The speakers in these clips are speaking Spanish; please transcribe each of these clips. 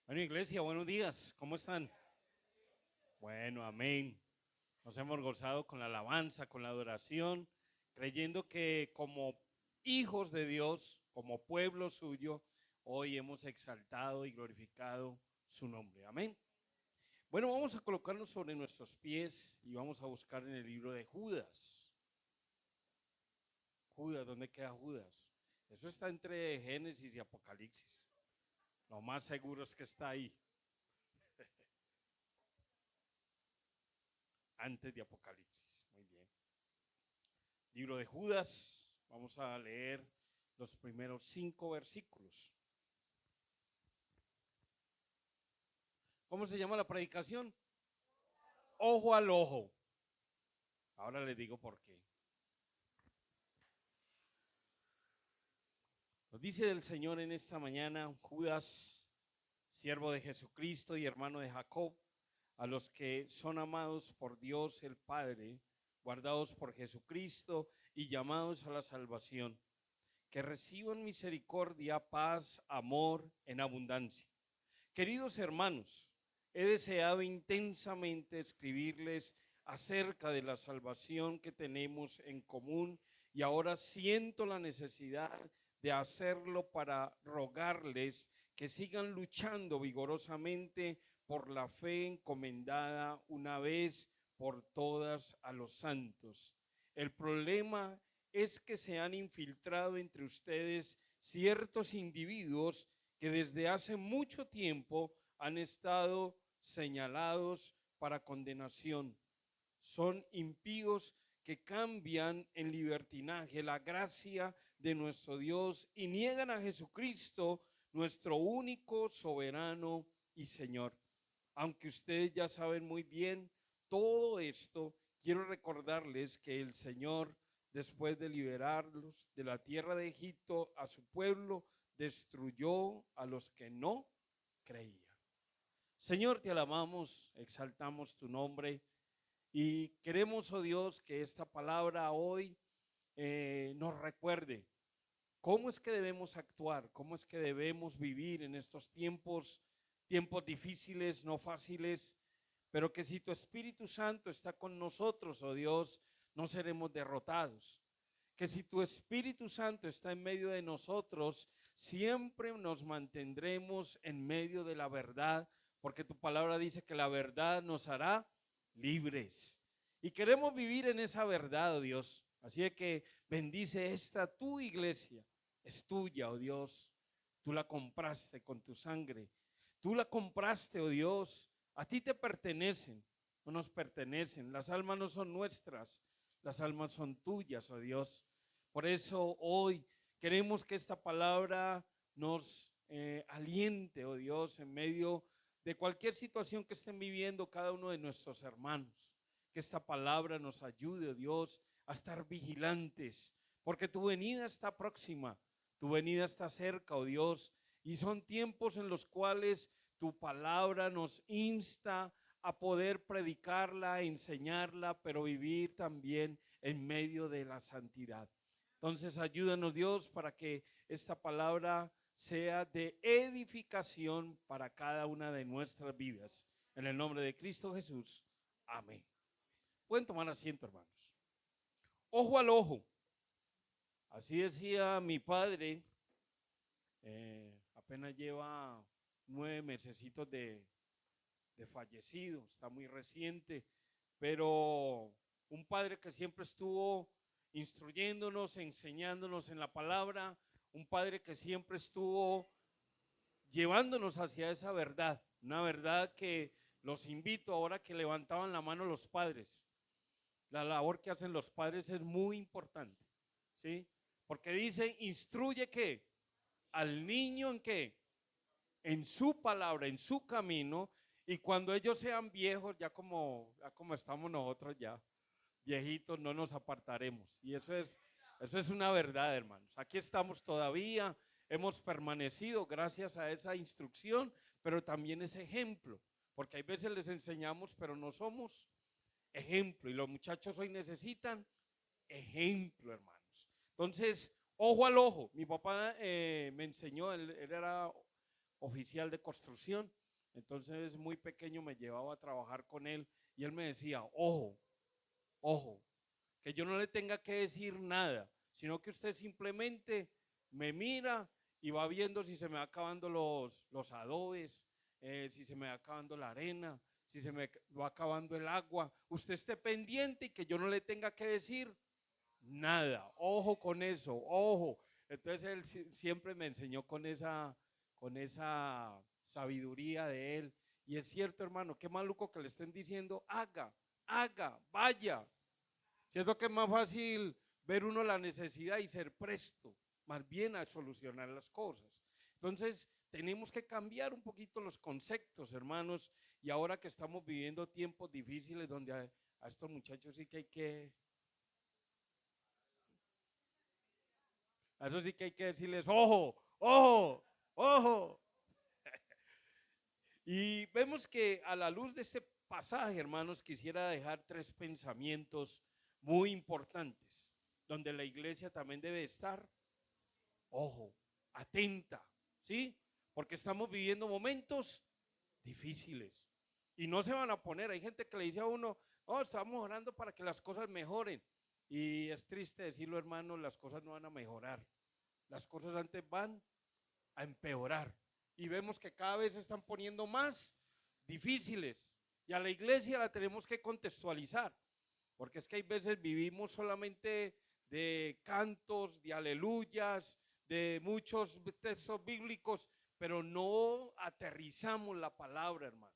Bueno, iglesia, buenos días. ¿Cómo están? Bueno, amén. Nos hemos gozado con la alabanza, con la adoración, creyendo que como hijos de Dios, como pueblo suyo, hoy hemos exaltado y glorificado su nombre. Amén. Bueno, vamos a colocarnos sobre nuestros pies y vamos a buscar en el libro de Judas. Judas, ¿dónde queda Judas? Eso está entre Génesis y Apocalipsis. Lo más seguro es que está ahí, antes de Apocalipsis. Muy bien. Libro de Judas, vamos a leer los primeros 5 versículos. ¿Cómo se llama la predicación? Ojo al ojo. Ahora les digo por qué. Nos dice el Señor en esta mañana: Judas, siervo de Jesucristo y hermano de Jacob, a los que son amados por Dios el Padre, guardados por Jesucristo y llamados a la salvación, que reciban misericordia, paz, amor en abundancia. Queridos hermanos, he deseado intensamente escribirles acerca de la salvación que tenemos en común y ahora siento la necesidad de hacerlo para rogarles que sigan luchando vigorosamente por la fe encomendada una vez por todas a los santos. El problema es que se han infiltrado entre ustedes ciertos individuos que desde hace mucho tiempo han estado señalados para condenación. Son impíos que cambian en libertinaje la gracia de nuestro Dios y niegan a Jesucristo, nuestro único soberano y Señor. Aunque ustedes ya saben muy bien todo esto, quiero recordarles que el Señor, después de liberarlos de la tierra de Egipto a su pueblo, destruyó a los que no creían. Señor, te alabamos, exaltamos tu nombre y queremos, oh Dios, que esta palabra hoy nos recuerde cómo es que debemos actuar, cómo es que debemos vivir en estos tiempos difíciles, no fáciles, pero que si tu Espíritu Santo está con nosotros, oh Dios, no seremos derrotados. Que si tu Espíritu Santo está en medio de nosotros, siempre nos mantendremos en medio de la verdad, porque tu palabra dice que la verdad nos hará libres. Y queremos vivir en esa verdad, oh Dios. Así es que bendice esta tu iglesia. Es tuya, oh Dios. Tú la compraste con tu sangre. Tú la compraste, oh Dios. A ti te pertenecen, no nos pertenecen. Las almas no son nuestras, las almas son tuyas, oh Dios. Por eso hoy queremos que esta palabra nos aliente, oh Dios, en medio de cualquier situación que estén viviendo cada uno de nuestros hermanos. Que esta palabra nos ayude, oh Dios, a estar vigilantes, porque tu venida está próxima, tu venida está cerca, oh Dios, y son tiempos en los cuales tu palabra nos insta a poder predicarla, enseñarla, pero vivir también en medio de la santidad. Entonces ayúdanos, Dios, para que esta palabra sea de edificación para cada una de nuestras vidas. En el nombre de Cristo Jesús. Amén. Pueden tomar asiento, hermanos. Ojo al ojo. Así decía mi padre. Apenas lleva 9 mesecitos de fallecido. Está muy reciente. Pero un padre que siempre estuvo instruyéndonos, enseñándonos en la palabra, un padre que siempre estuvo llevándonos hacia esa verdad, una verdad que los invito ahora que levantaban la mano los padres. La labor que hacen los padres es muy importante, ¿sí? Porque dice, instruye ¿qué? Al niño en qué? En su palabra, en su camino, y cuando ellos sean viejos, ya como estamos nosotros ya, viejitos, no nos apartaremos. Y eso es una verdad, hermanos. Aquí estamos todavía, hemos permanecido gracias a esa instrucción, pero también ese ejemplo, porque hay veces les enseñamos, pero no somos ejemplo. Y los muchachos hoy necesitan ejemplo, hermanos. Entonces, ojo al ojo. Mi papá me enseñó, él era oficial de construcción. Entonces, muy pequeño me llevaba a trabajar con él y él me decía, ojo, ojo, que yo no le tenga que decir nada, sino que usted simplemente me mira y va viendo si se me va acabando los adobes, si se me va acabando la arena, si se me va acabando el agua. Usted esté pendiente y que yo no le tenga que decir nada. Ojo con eso, ojo. Entonces él siempre me enseñó con esa sabiduría de él. Y es cierto, hermano, qué maluco que le estén diciendo, haga, haga, vaya. Siento que es más fácil ver uno la necesidad y ser presto, más bien a solucionar las cosas. Entonces, tenemos que cambiar un poquito los conceptos, hermanos, y ahora que estamos viviendo tiempos difíciles donde a estos muchachos sí que hay que, a eso sí que hay que decirles, ojo, ojo, ojo. Y vemos que a la luz de este pasaje, hermanos, quisiera dejar tres pensamientos muy importantes, donde la iglesia también debe estar, ojo, atenta, ¿sí? Porque estamos viviendo momentos difíciles y no se van a poner. Hay gente que le dice a uno, oh, estamos orando para que las cosas mejoren. Y es triste decirlo, hermano, las cosas no van a mejorar. Las cosas antes van a empeorar. Y vemos que cada vez se están poniendo más difíciles. Y a la iglesia la tenemos que contextualizar. Porque es que hay veces vivimos solamente de cantos, de aleluyas, de muchos textos bíblicos, pero no aterrizamos la palabra, hermanos.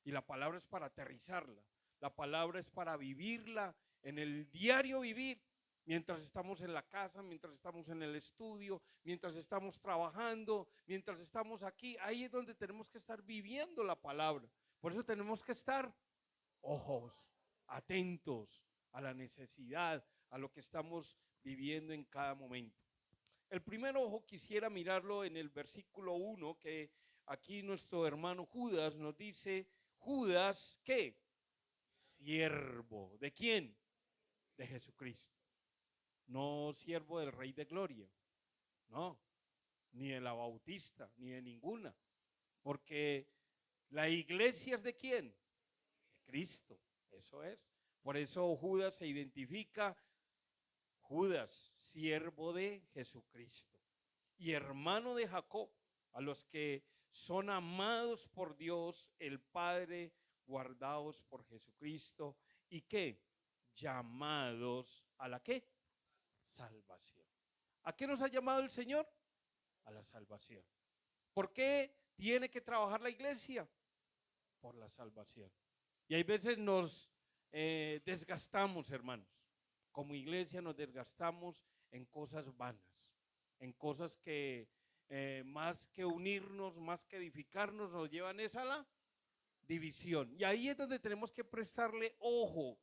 Y la palabra es para aterrizarla. La palabra es para vivirla en el diario vivir, mientras estamos en la casa, mientras estamos en el estudio, mientras estamos trabajando, mientras estamos aquí. Ahí es donde tenemos que estar viviendo la palabra. Por eso tenemos que estar ojos, atentos a la necesidad, a lo que estamos viviendo en cada momento. El primer ojo quisiera mirarlo en el versículo 1, que aquí nuestro hermano Judas nos dice, Judas, ¿qué? Siervo. ¿De quién? De Jesucristo. No siervo del Rey de Gloria, no, ni de la Bautista, ni de ninguna, porque la iglesia es de quién? De Cristo, eso es. Por eso Judas se identifica, Judas, siervo de Jesucristo y hermano de Jacob, a los que son amados por Dios el Padre, guardados por Jesucristo y qué, llamados a la qué, salvación. ¿A qué nos ha llamado el Señor? A la salvación. ¿Por qué tiene que trabajar la iglesia? Por la salvación. Y hay veces nos desgastamos, hermanos. Como iglesia nos desgastamos en cosas vanas, en cosas que más que unirnos, más que edificarnos, nos llevan esa a la división. Y ahí es donde tenemos que prestarle ojo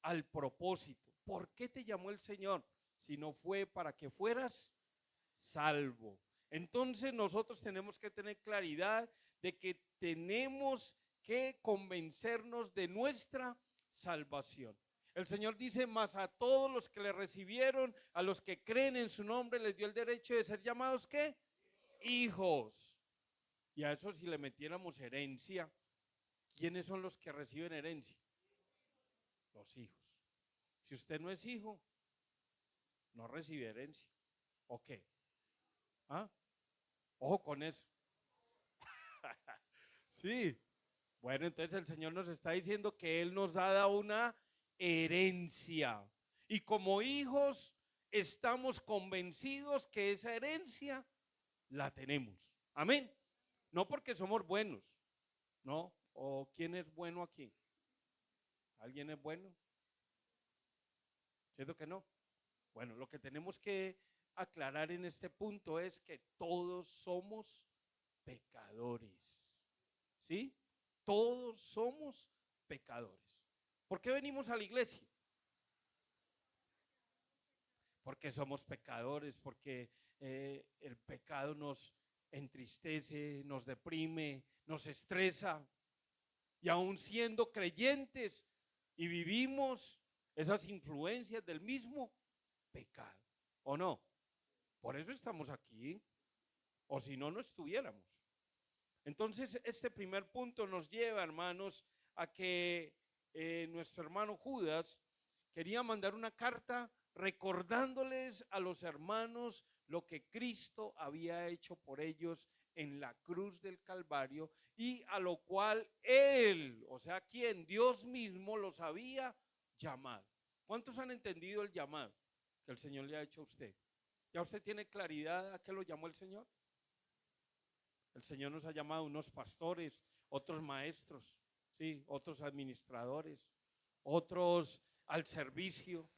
al propósito. ¿Por qué te llamó el Señor? Si no fue para que fueras salvo. Entonces nosotros tenemos que tener claridad de que tenemos que convencernos de nuestra salvación. El Señor dice, mas a todos los que le recibieron, a los que creen en su nombre, les dio el derecho de ser llamados, ¿qué? Hijos. Y a eso si le metiéramos herencia, ¿quiénes son los que reciben herencia? Los hijos. Si usted no es hijo, no recibe herencia. ¿O qué? ¿Ah? Ojo con eso. Sí. Bueno, entonces el Señor nos está diciendo que Él nos ha dado una herencia. Y como hijos estamos convencidos que esa herencia la tenemos. Amén. No porque somos buenos, ¿no? ¿O quién es bueno aquí? ¿Alguien es bueno? ¿Cierto que no? Bueno, lo que tenemos que aclarar en este punto es que todos somos pecadores. ¿Sí? Todos somos pecadores. ¿Por qué venimos a la iglesia? Porque somos pecadores, porque el pecado nos entristece, nos deprime, nos estresa. Y aún siendo creyentes y vivimos esas influencias del mismo pecado, ¿o no? Por eso estamos aquí, o si no, no estuviéramos. Entonces, este primer punto nos lleva, hermanos, a que nuestro hermano Judas quería mandar una carta recordándoles a los hermanos lo que Cristo había hecho por ellos en la cruz del Calvario y a lo cual Él, o sea, quien Dios mismo los había llamado. ¿Cuántos han entendido el llamado que el Señor le ha hecho a usted? ¿Ya usted tiene claridad a qué lo llamó el Señor? El Señor nos ha llamado unos pastores, otros maestros, ¿sí? Otros administradores, otros al servicio,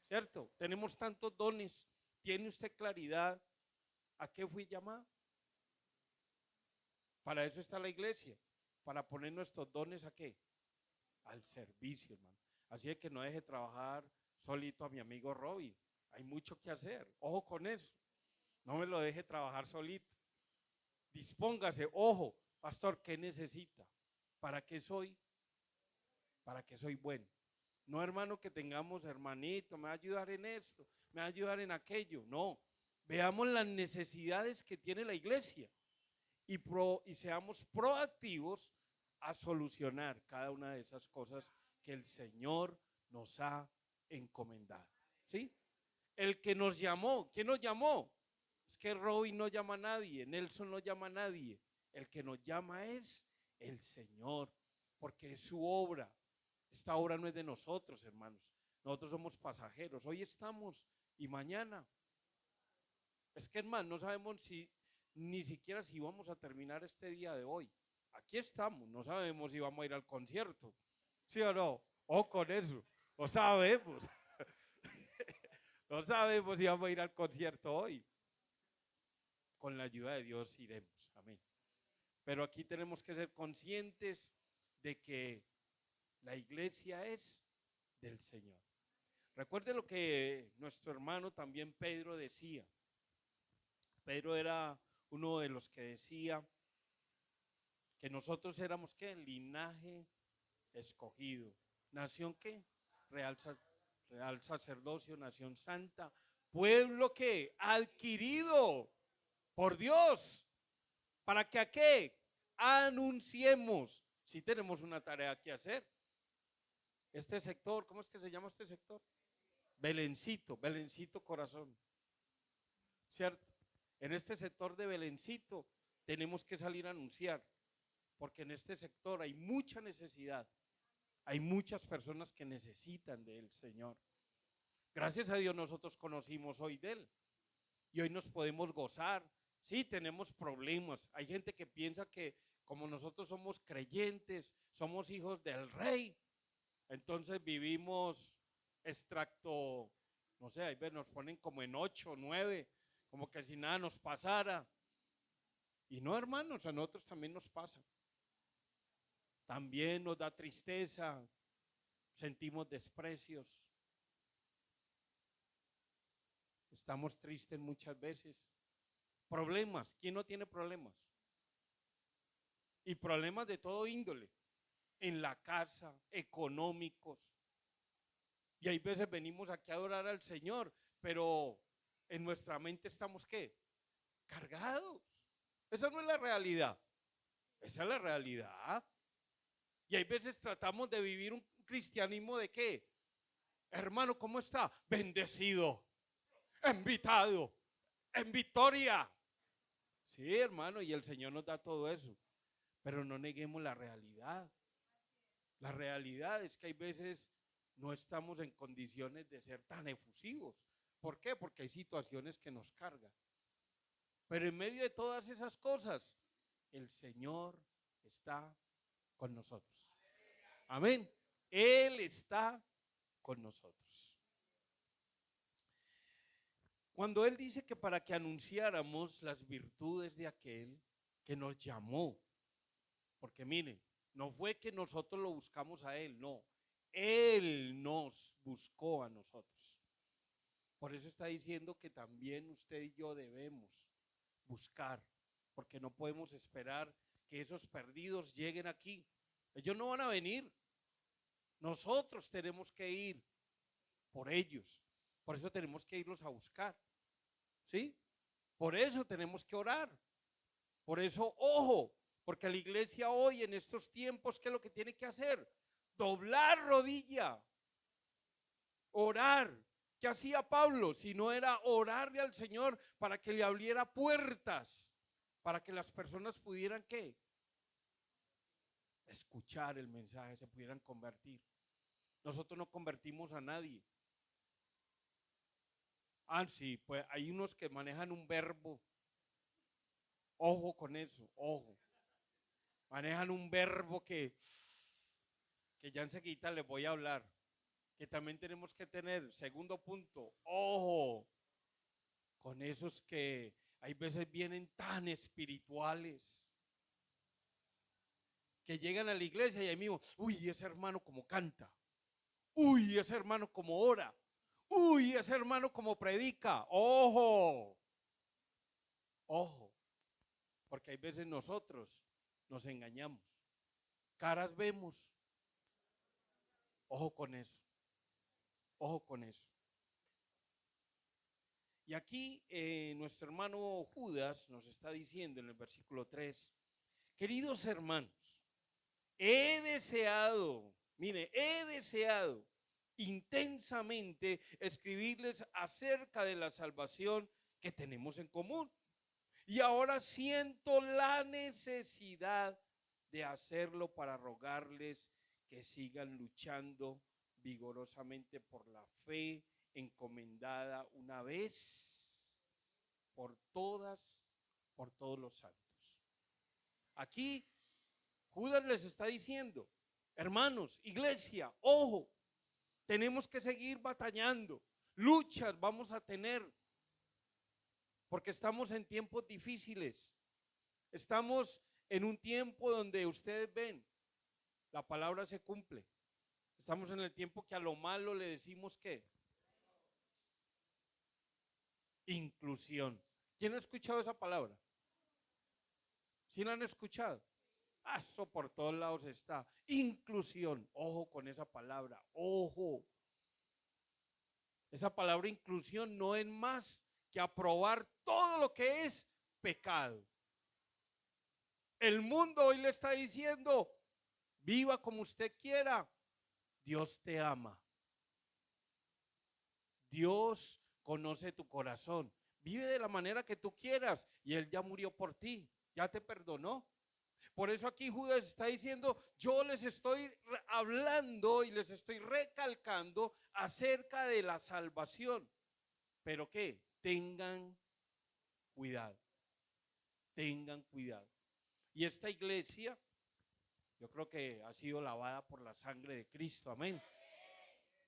¿cierto? Tenemos tantos dones. ¿Tiene usted claridad a qué fui llamado? Para eso está la iglesia, para poner nuestros dones ¿a qué? Al servicio, hermano. Así es que no deje trabajar solito a mi amigo Robbie. Hay mucho que hacer. Ojo con eso. No me lo deje trabajar solito. Dispóngase, ojo, pastor, ¿qué necesita? ¿Para qué soy? ¿Para qué soy bueno? No, hermano, que tengamos, hermanito, me va a ayudar en esto, me va a ayudar en aquello. No, veamos las necesidades que tiene la iglesia y seamos proactivos a solucionar cada una de esas cosas que el Señor nos ha encomendado. ¿Sí? El que nos llamó, ¿quién nos llamó? Es que Robin no llama a nadie, Nelson no llama a nadie. El que nos llama es el Señor, porque es su obra. Esta obra no es de nosotros, hermanos. Nosotros somos pasajeros. Hoy estamos y mañana. Es que, hermano, no sabemos ni siquiera si vamos a terminar este día de hoy. Aquí estamos, no sabemos si vamos a ir al concierto. ¿Sí o no? O con eso. No sabemos. No sabemos si vamos a ir al concierto hoy. Con la ayuda de Dios iremos. Amén. Pero aquí tenemos que ser conscientes de que la iglesia es del Señor. Recuerde lo que nuestro hermano también Pedro decía. Pedro era uno de los que decía que nosotros éramos ¿qué? Linaje escogido. ¿Nación qué? Real, real sacerdocio, nación santa. Pueblo que adquirido por Dios. ¿Para que a qué? Anunciemos. Si tenemos una tarea que hacer. Este sector, ¿cómo es que se llama este sector? Belencito, Belencito Corazón. ¿Cierto? En este sector de Belencito tenemos que salir a anunciar, porque en este sector hay mucha necesidad. Hay muchas personas que necesitan del Señor. Gracias a Dios nosotros conocimos hoy de Él y hoy nos podemos gozar. Sí, tenemos problemas. Hay gente que piensa que como nosotros somos creyentes, somos hijos del rey, entonces vivimos extracto, no sé, ahí nos ponen como en 8, 9, como que si nada nos pasara. Y no, hermanos, a nosotros también nos pasa. También nos da tristeza, sentimos desprecios, estamos tristes muchas veces. Problemas, ¿quién no tiene problemas? Y problemas de todo índole, en la casa, económicos. Y hay veces venimos aquí a adorar al Señor, pero en nuestra mente estamos ¿qué? Cargados. Esa no es la realidad, esa es la realidad. Y hay veces tratamos de vivir un cristianismo de ¿qué? Hermano, ¿cómo está? Bendecido, invitado, en victoria. Sí, hermano, y el Señor nos da todo eso, pero no neguemos la realidad. La realidad es que hay veces no estamos en condiciones de ser tan efusivos. ¿Por qué? Porque hay situaciones que nos cargan. Pero en medio de todas esas cosas, el Señor está con nosotros. Amén. Él está con nosotros. Cuando Él dice que para que anunciáramos las virtudes de aquel que nos llamó, porque miren, no fue que nosotros lo buscamos a Él, no, Él nos buscó a nosotros. Por eso está diciendo que también usted y yo debemos buscar, porque no podemos esperar que esos perdidos lleguen aquí. Ellos no van a venir, nosotros tenemos que ir por ellos. Por eso tenemos que irlos a buscar, ¿sí? Por eso tenemos que orar. Por eso, ojo, Porque la iglesia hoy, en estos tiempos, ¿qué es lo que tiene que hacer? Doblar rodilla, orar. ¿Qué hacía Pablo? Si no era orarle al Señor para que le abriera puertas, para que las personas pudieran, ¿qué? Escuchar el mensaje, se pudieran convertir. Nosotros no convertimos a nadie. Sí, pues hay unos que manejan un verbo. Ojo con eso, ojo. Manejan un verbo que ya enseguida les voy a hablar. Que también tenemos que tener, segundo punto, ojo con esos que hay veces vienen tan espirituales, que llegan a la iglesia y ahí mismo, uy, ese hermano como canta, uy, ese hermano como ora, uy, ese hermano como predica. Ojo, ojo, porque hay veces nosotros nos engañamos, caras vemos. Ojo con eso, ojo con eso. Y aquí nuestro hermano Judas nos está diciendo en el versículo 3, queridos hermanos, he deseado intensamente escribirles acerca de la salvación que tenemos en común. Y ahora siento la necesidad de hacerlo para rogarles que sigan luchando vigorosamente por la fe encomendada una vez por todas, por todos los santos. Aquí Judas les está diciendo, hermanos, iglesia, ojo, tenemos que seguir batallando, luchas vamos a tener, porque estamos en tiempos difíciles, estamos en un tiempo donde ustedes ven, la palabra se cumple, estamos en el tiempo que a lo malo le decimos que inclusión. ¿Quién ha escuchado esa palabra? ¿Sí la han escuchado? Eso por todos lados está. Inclusión. Ojo con esa palabra. Ojo. Esa palabra inclusión no es más que aprobar todo lo que es pecado. El mundo hoy le está diciendo, viva como usted quiera. Dios te ama. Dios conoce tu corazón. Vive de la manera que tú quieras y Él ya murió por ti. Ya te perdonó. Por eso aquí Judas está diciendo, yo les estoy hablando y les estoy recalcando acerca de la salvación. ¿Pero qué? Tengan cuidado, tengan cuidado. Y esta iglesia, yo creo que ha sido lavada por la sangre de Cristo, amén.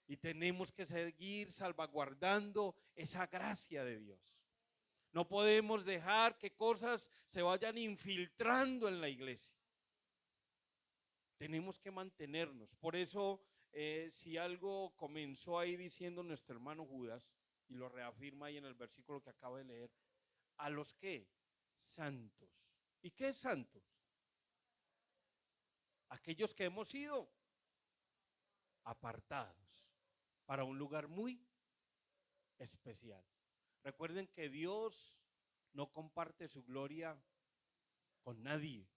Y tenemos que seguir salvaguardando esa gracia de Dios. No podemos dejar que cosas se vayan infiltrando en la iglesia. Tenemos que mantenernos. Por eso, si algo comenzó ahí diciendo nuestro hermano Judas, y lo reafirma ahí en el versículo que acabo de leer, ¿a los qué? Santos. ¿Y qué es santos? Aquellos que hemos sido apartados para un lugar muy especial. Recuerden que Dios no comparte su gloria con nadie.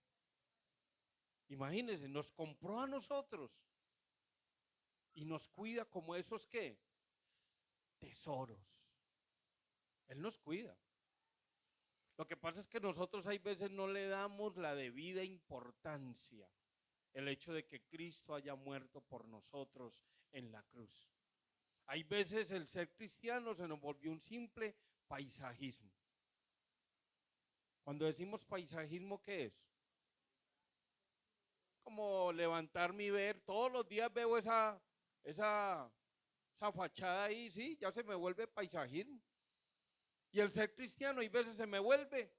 Imagínense, nos compró a nosotros y nos cuida como esos que tesoros. Él nos cuida. Lo que pasa es que nosotros hay veces no le damos la debida importancia el hecho de que Cristo haya muerto por nosotros en la cruz. Hay veces el ser cristiano se nos volvió un simple paisajismo. Cuando decimos paisajismo, ¿qué es? Como levantarme y ver, todos los días veo esa fachada ahí, sí, ya se me vuelve paisajismo. Y el ser cristiano hay veces se me vuelve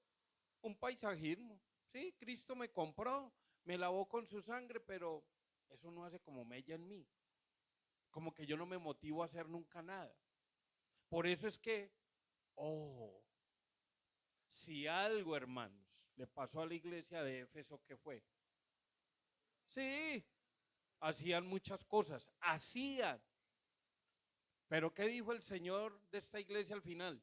un paisajismo. Sí, Cristo me compró, me lavó con su sangre, pero eso no hace como mella en mí. Como que yo no me motivo a hacer nunca nada. Por eso es que, si algo, hermanos, le pasó a la iglesia de Éfeso, ¿qué fue? Sí, hacían muchas cosas, hacían. Pero ¿qué dijo el Señor de esta iglesia al final?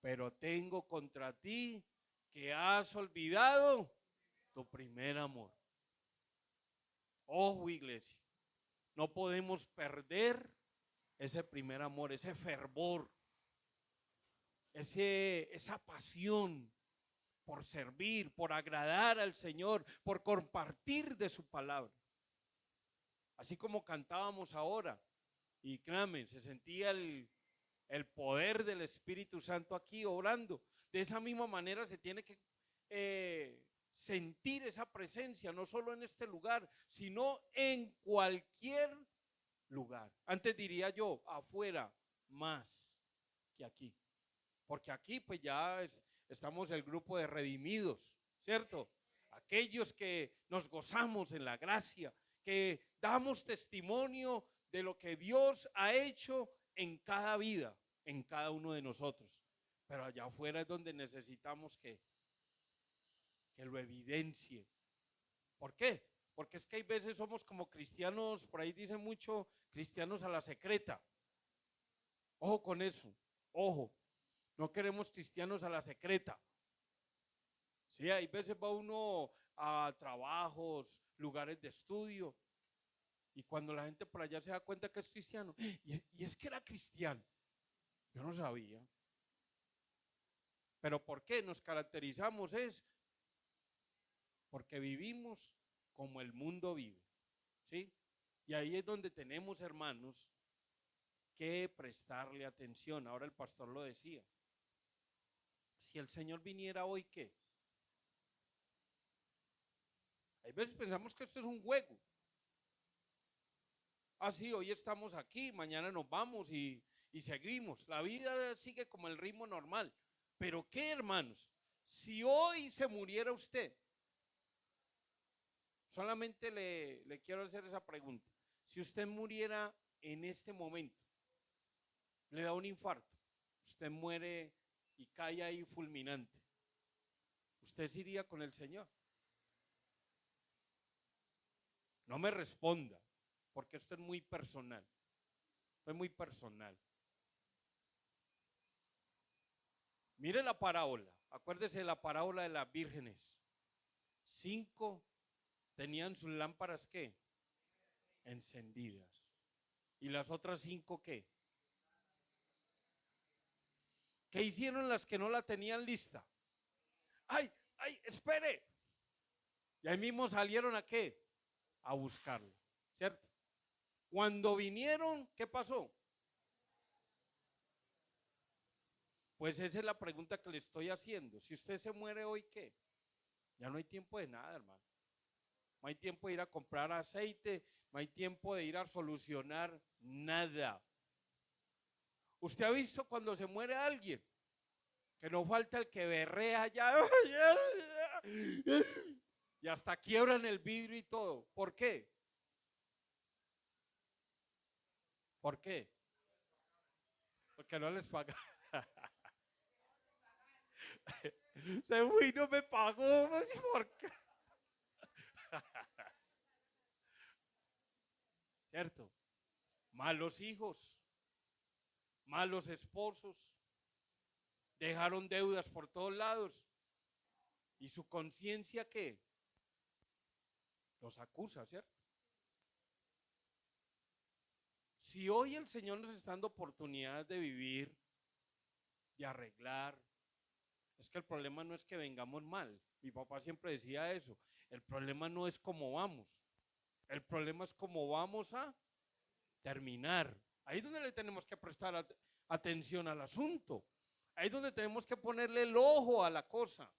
Pero tengo contra ti que has olvidado tu primer amor. Ojo, iglesia, no podemos perder ese primer amor, ese fervor, esa pasión por servir, por agradar al Señor, por compartir de su palabra. Así como cantábamos ahora, y créanme, se sentía el poder del Espíritu Santo aquí obrando. De esa misma manera se tiene que sentir esa presencia, no solo en este lugar, sino en cualquier lugar. Antes diría yo, afuera más que aquí. Porque aquí pues ya estamos el grupo de redimidos, ¿cierto? Aquellos que nos gozamos en la gracia, que damos testimonio de lo que Dios ha hecho en cada vida, en cada uno de nosotros. Pero allá afuera es donde necesitamos que lo evidencie. ¿Por qué? Porque es que hay veces somos como cristianos, por ahí dicen mucho, cristianos a la secreta. Ojo con eso, ojo. No queremos cristianos a la secreta. Sí, hay veces va uno a trabajos, lugares de estudio, y cuando la gente por allá se da cuenta que es cristiano, y es que era cristiano, yo no sabía. Pero ¿por qué nos caracterizamos? Es porque vivimos como el mundo vive, ¿sí? Y ahí es donde tenemos, hermanos, que prestarle atención. Ahora el pastor lo decía. Si el Señor viniera hoy, ¿qué? Hay veces pensamos que esto es un juego. Ah, sí, hoy estamos aquí, mañana nos vamos y seguimos. La vida sigue como el ritmo normal. Pero ¿qué, hermanos? Si hoy se muriera usted, solamente le quiero hacer esa pregunta. Si usted muriera en este momento, le da un infarto, usted muere y cae ahí fulminante, ¿usted se iría con el Señor? No me responda, porque esto es muy personal. Es muy personal. Mire la parábola, acuérdese de la parábola de las vírgenes. 5 tenían sus lámparas, ¿qué? Encendidas. ¿Y las otras 5 qué? ¿Qué hicieron las que no la tenían lista? ¡Ay, ay, espere! Y ahí mismo salieron a qué? A buscarla, ¿cierto? Cuando vinieron, ¿qué pasó? Pues esa es la pregunta que le estoy haciendo. Si usted se muere hoy, ¿qué? Ya no hay tiempo de nada, hermano. No hay tiempo de ir a comprar aceite, no hay tiempo de ir a solucionar nada. ¿Usted ha visto cuando se muere alguien? Que no falta el que berrea ya y hasta quiebran el vidrio y todo. ¿Por qué? ¿Por qué? Porque no les pagan. Se fue y no me pagó. ¿Por qué? ¿Cierto? Malos hijos, malos esposos, dejaron deudas por todos lados. ¿Y su conciencia qué? Los acusa, ¿cierto? Si hoy el Señor nos está dando oportunidades de vivir, de arreglar, es que el problema no es que vengamos mal. Mi papá siempre decía eso. El problema no es cómo vamos. El problema es cómo vamos a terminar. Ahí es donde le tenemos que prestar atención al asunto. Ahí es donde tenemos que ponerle el ojo a la cosa.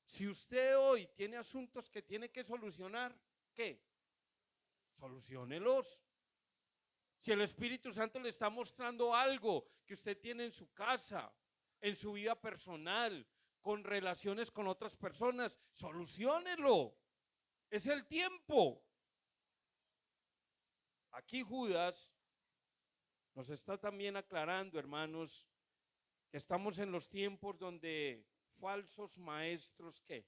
Si usted hoy tiene asuntos que tiene que solucionar, ¿qué? Soluciónelos. Si el Espíritu Santo le está mostrando algo que usted tiene en su casa, en su vida personal, con relaciones con otras personas, soluciónelo. Es el tiempo. Aquí Judas nos está también aclarando, hermanos, que estamos en los tiempos donde falsos maestros ¿qué?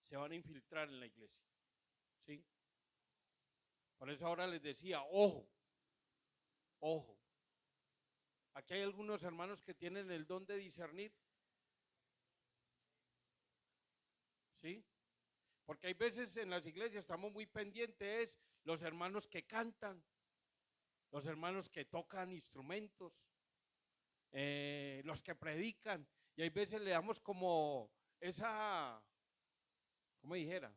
Se van a infiltrar en la iglesia. ¿Sí? Por eso ahora les decía, ojo, ojo. Aquí hay algunos hermanos que tienen el don de discernir. ¿sí? Porque hay veces en las iglesias estamos muy pendientes, los hermanos que cantan, los hermanos que tocan instrumentos, los que predican, y hay veces le damos como esa, ¿cómo dijera?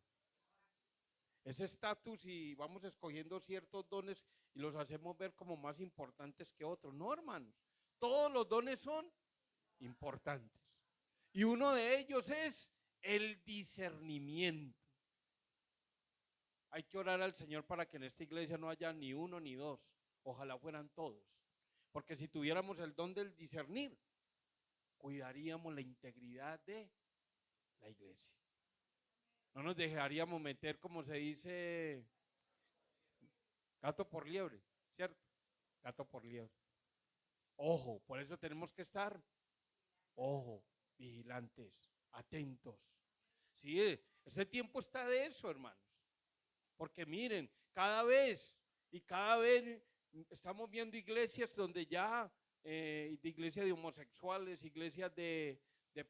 Ese estatus y vamos escogiendo ciertos dones y los hacemos ver como más importantes que otros. No, hermanos, todos los dones son importantes. Y uno de ellos es el discernimiento. Hay que orar al Señor para que en esta iglesia no haya ni uno ni dos. Ojalá fueran todos. Porque si tuviéramos el don del discernir, cuidaríamos la integridad de la iglesia. No nos dejaríamos meter, como se dice, gato por liebre, ¿cierto? Gato por liebre. Ojo, por eso tenemos que estar, ojo, vigilantes, atentos. Sí, ese tiempo está de eso, hermanos. Porque miren, cada vez estamos viendo iglesias donde ya, de iglesias de homosexuales, iglesias de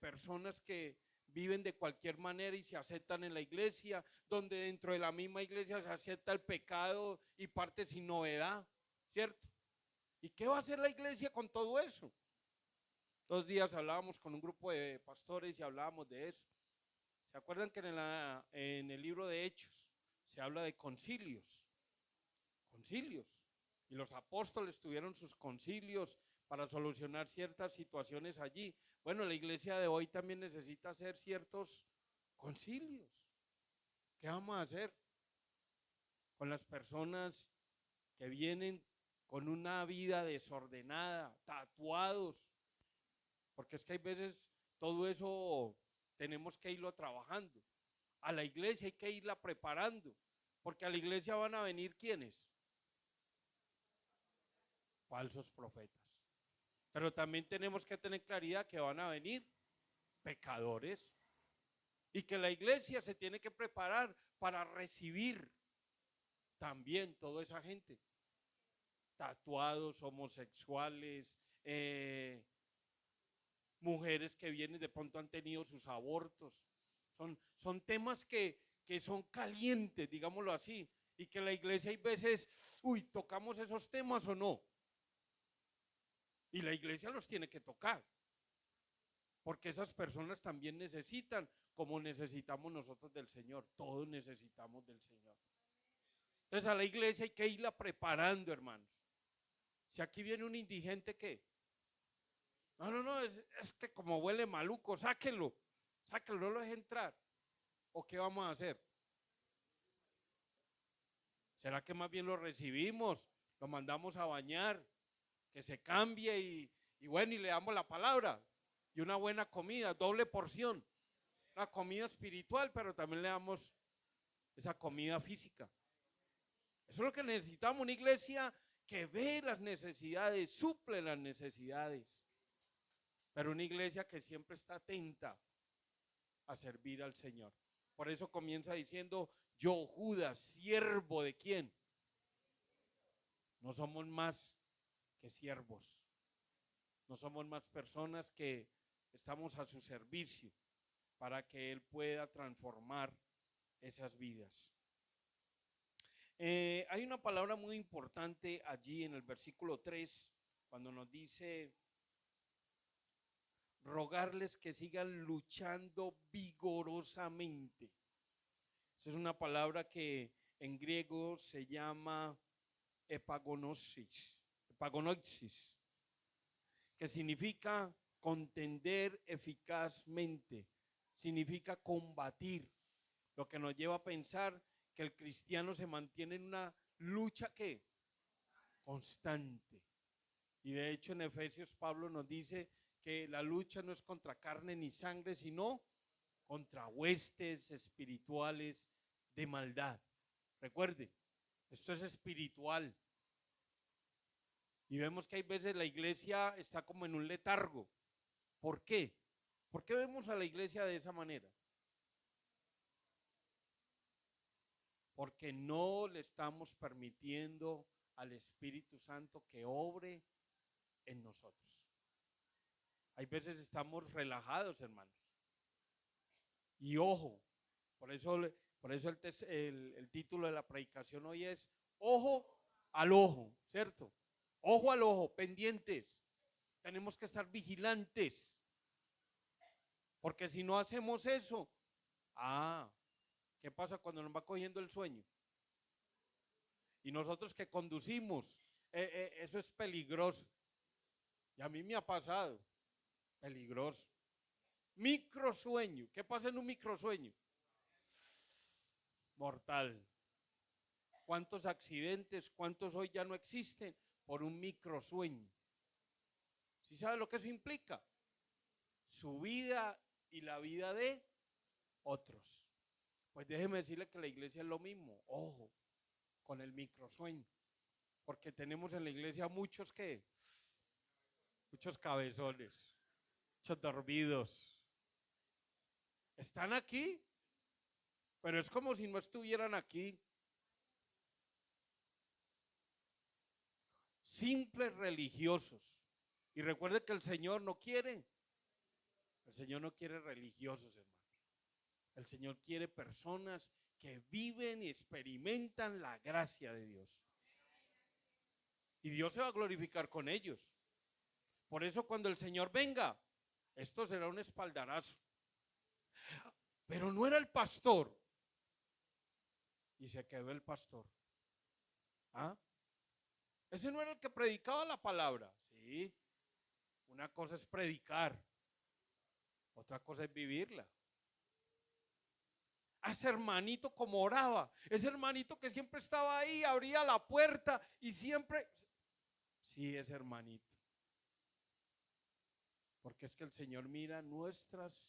personas que viven de cualquier manera y se aceptan en la iglesia, donde dentro de la misma iglesia se acepta el pecado y parte sin novedad, ¿cierto? ¿Y qué va a hacer la iglesia con todo eso? 2 días hablábamos con un grupo de pastores y hablábamos de eso. ¿Se acuerdan que en el libro de Hechos se habla de concilios? Concilios. Y los apóstoles tuvieron sus concilios para solucionar ciertas situaciones allí. Bueno, la iglesia de hoy también necesita hacer ciertos concilios. ¿Qué vamos a hacer con las personas que vienen con una vida desordenada, tatuados? Porque es que hay veces todo eso tenemos que irlo trabajando. A la iglesia hay que irla preparando, porque a la iglesia van a venir ¿quiénes? Falsos profetas. Pero también tenemos que tener claridad que van a venir pecadores y que la iglesia se tiene que preparar para recibir también toda esa gente. Tatuados, homosexuales, mujeres que vienen de pronto han tenido sus abortos. Son temas que son calientes, digámoslo así, y que la iglesia hay veces, ¿tocamos esos temas o no? Y la iglesia los tiene que tocar, porque esas personas también necesitan, como necesitamos nosotros del Señor, todos necesitamos del Señor. Entonces a la iglesia hay que irla preparando, hermanos. Si aquí viene un indigente, ¿qué? No, es que como huele maluco, sáquenlo, no lo deje entrar. ¿O qué vamos a hacer? ¿Será que más bien lo recibimos, lo mandamos a bañar, que se cambie y bueno, y le damos la palabra y una buena comida, doble porción, una comida espiritual, pero también le damos esa comida física? Eso es lo que necesitamos, una iglesia que ve las necesidades, suple las necesidades, pero una iglesia que siempre está atenta a servir al Señor. Por eso comienza diciendo, yo Judas, siervo de quién. No somos más que siervos, no somos más personas que estamos a su servicio para que Él pueda transformar esas vidas. Hay una palabra muy importante allí en el versículo 3, cuando nos dice, rogarles que sigan luchando vigorosamente. Esa es una palabra que en griego se llama epagonosis, que significa contender eficazmente, significa combatir, lo que nos lleva a pensar que el cristiano se mantiene en una lucha que constante. Y de hecho en Efesios Pablo nos dice que la lucha no es contra carne ni sangre, sino contra huestes espirituales de maldad. Recuerde, esto es espiritual. Y vemos que hay veces la iglesia está como en un letargo. ¿Por qué? ¿Por qué vemos a la iglesia de esa manera? Porque no le estamos permitiendo al Espíritu Santo que obre en nosotros. Hay veces estamos relajados, hermanos. Y ojo, Por eso, por eso el título de la predicación hoy es ojo al ojo, ¿cierto? Ojo al ojo, pendientes. Tenemos que estar vigilantes. Porque si no hacemos eso, ¿qué pasa cuando nos va cogiendo el sueño? Y nosotros que conducimos, eso es peligroso. Y a mí me ha pasado, peligroso. Microsueño. ¿Qué pasa en un microsueño? Mortal. ¿Cuántos accidentes, cuántos hoy ya no existen por un microsueño? ¿Sí sabe lo que eso implica? Su vida y la vida de otros. Pues déjeme decirle que la iglesia es lo mismo. Ojo con el microsueño. Porque tenemos en la iglesia muchos cabezones, muchos dormidos. Están aquí, pero es como si no estuvieran aquí. Simples religiosos. Y recuerde que el Señor no quiere religiosos, hermanos. El Señor quiere personas que viven y experimentan la gracia de Dios. Y Dios se va a glorificar con ellos. Por eso cuando el Señor venga, esto será un espaldarazo. Pero no era el pastor. Y se quedó el pastor. ¿Ah? Ese no era el que predicaba la palabra. Sí, una cosa es predicar, otra cosa es vivirla. A ese hermanito como oraba, ese hermanito que siempre estaba ahí, abría la puerta y siempre, sí, ese hermanito. Porque es que el Señor mira nuestras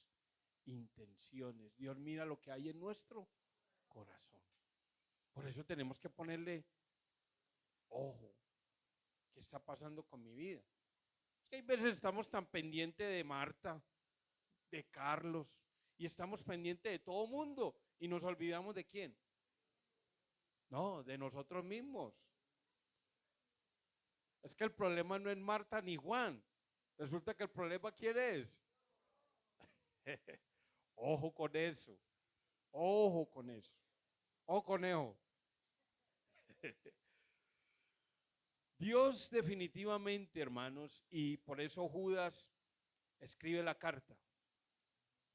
intenciones, Dios mira lo que hay en nuestro corazón. Por eso tenemos que ponerle ojo, ¿qué está pasando con mi vida? Es que hay veces estamos tan pendientes de Marta, de Carlos, y estamos pendientes de todo mundo y nos olvidamos de quién. No, de nosotros mismos. Es que el problema no es Marta ni Juan. Resulta que el problema ¿quién es? Ojo con eso. Ojo con eso. Ojo conejo. Dios definitivamente, hermanos, y por eso Judas escribe la carta.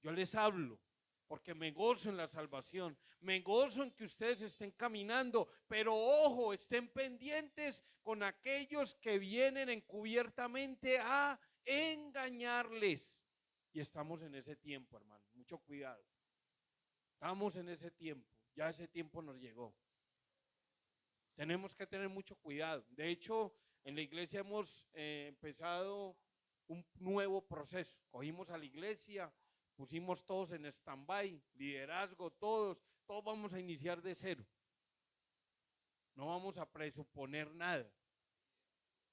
Yo les hablo porque me gozo en la salvación, me gozo en que ustedes estén caminando, pero ojo, estén pendientes con aquellos que vienen encubiertamente a engañarles. Y estamos en ese tiempo, hermano, mucho cuidado. Estamos en ese tiempo, ya ese tiempo nos llegó. Tenemos que tener mucho cuidado. De hecho, en la iglesia hemos empezado un nuevo proceso. Cogimos a la iglesia, pusimos todos en stand-by, liderazgo, todos vamos a iniciar de cero. No vamos a presuponer nada.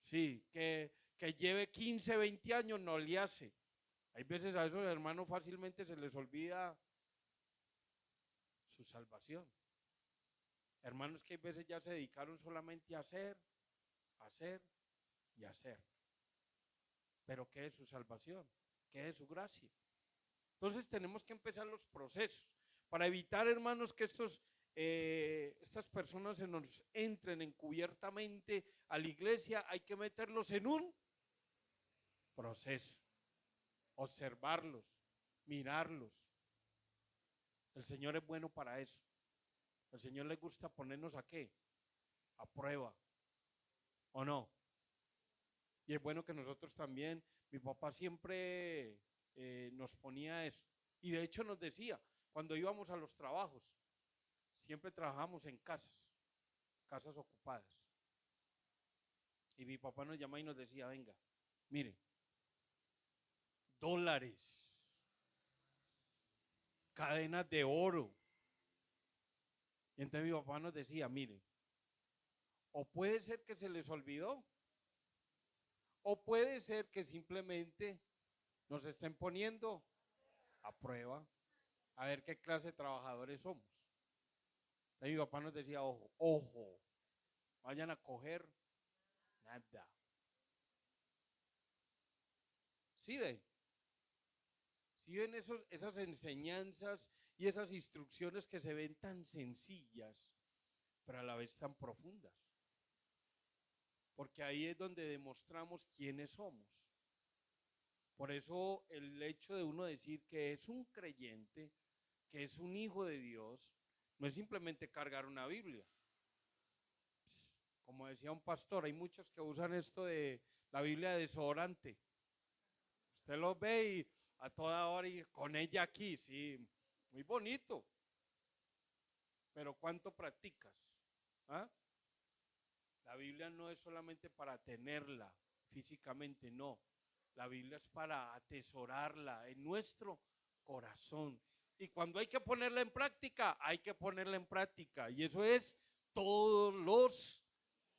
Sí, que lleve 15, 20 años no le hace. Hay veces a esos hermanos fácilmente se les olvida su salvación. Hermanos que hay veces ya se dedicaron solamente a hacer y hacer. Pero ¿qué es su salvación? ¿Qué es su gracia? Entonces tenemos que empezar los procesos para evitar, hermanos, que estas personas se nos entren encubiertamente a la iglesia. Hay que meterlos en un proceso, observarlos, mirarlos. El Señor es bueno para eso. El Señor le gusta ponernos ¿a qué? A prueba, ¿o no? Y es bueno que nosotros también, mi papá siempre nos ponía eso. Y de hecho nos decía, cuando íbamos a los trabajos, siempre trabajamos en casas ocupadas. Y mi papá nos llamaba y nos decía, venga, mire, dólares, cadenas de oro. Y entonces mi papá nos decía, mire, o puede ser que se les olvidó, o puede ser que simplemente nos estén poniendo a prueba, a ver qué clase de trabajadores somos. Entonces mi papá nos decía, ojo, vayan a coger nada. ¿Sí ven? ¿Sí ven esas enseñanzas Y esas instrucciones que se ven tan sencillas, pero a la vez tan profundas. Porque ahí es donde demostramos quiénes somos. Por eso el hecho de uno decir que es un creyente, que es un hijo de Dios, no es simplemente cargar una Biblia. Como decía un pastor, hay muchos que usan esto de la Biblia de desodorante. Usted lo ve y a toda hora y con ella aquí, sí, muy bonito. Pero ¿cuánto practicas? ¿Ah? La Biblia no es solamente para tenerla físicamente, no. La Biblia es para atesorarla en nuestro corazón. Y cuando hay que ponerla en práctica, hay que ponerla en práctica. Y eso es todos los